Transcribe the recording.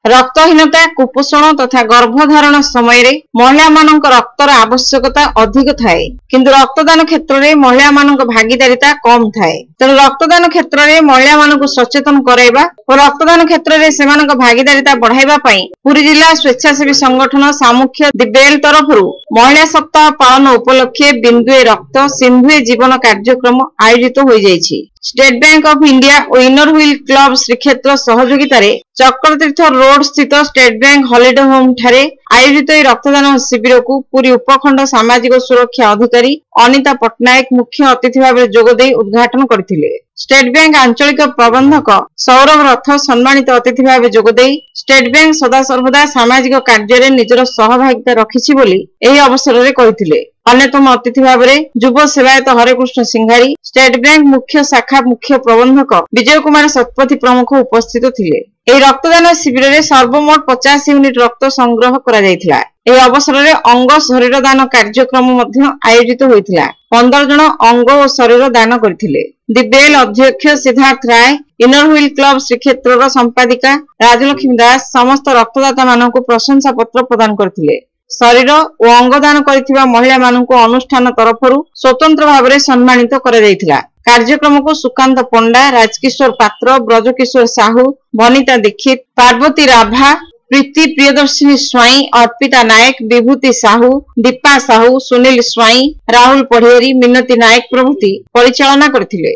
रक्तहीनता कुपोषण तथा गर्भधारण समय महिला मानक रक्तर आवश्यकता अधिक थाए किंतु रक्तदान क्षेत्र में महिला मानक भागीदारिता कम थाए। तेणु रक्तदान क्षेत्र में महिला मानक सचेतन कराइबा और रक्तदान क्षेत्र में सेमानक भागीदारिता बढ़ाइबा पई पुरी जिला स्वेच्छासेवी संगठन सामुख्य दिबेल तरफ महिला सप्ताह पालन उपलक्षे बिंदुए रक्त सिंधुए जीवन कार्यक्रम आयोजित हो जाइछि। स्टेट बैंक ऑफ इंडिया और इनर व्हील क्लब श्रीक्षेत्र सहयोगिता चक्रतीर्थ रोड स्थित स्टेट बैंक हॉलिडे होम ठारे आयोजित रक्तदान शिविर को पूरी उपखंड सामाजिक सुरक्षा अधिकारी अनिता पट्टनायक मुख्य अतिथि भाव जोगदे उद्घाटन करथिले। स्टेट बैंक आंचलिक प्रबंधक सौरभ रथ सम्मानित अतिथि भाव जोगदे स्टेट बैंक सदासर्वदा सामाजिक कार्य निजर सहभागिता रखिछि बोली एही अवसर में कहिथिले। अन्यतम अतिथि भाव युव सेवायत हरेकृष्ण सिंघारी स्टेट बैंक मुख्य शाखा मुख्य प्रबंधक विजय कुमार शतपथी प्रमुख उपस्थित थिले। एही रक्तदान शिविर में सर्वमोट 50 यूनिट रक्त संग्रह करा जायथिला। एही अवसर में अंग शरीर दान कार्यक्रम आयोजित होइथिला। 15 जन अंग और शरीर दान करथिले। दिबेल अध्यक्ष सिद्धार्थ राय इनर व्हील क्लब श्रीक्षेत्र संपादिका राजलक्ष्मी दास समस्त रक्तदाता मानक प्रशंसा पत्र प्रदान करथिले। शरीर और अंगदान करथिबा महिला मानक अनुष्ठान तरफरु स्वतंत्र भाव में सम्मानित करा जायथिला। कार्यक्रम को सुकांत पंडा राजकिशोर पात्र ब्रजकिशोर साहू वनिता दीक्षित पार्वती राभा प्रीति प्रियदर्शिनी स्वाई अर्पिता नायक विभूति साहू दीपा साहू सुनील स्वाई राहुल पढ़ियारी मिनती नायक प्रभृति परिचालना करथिले।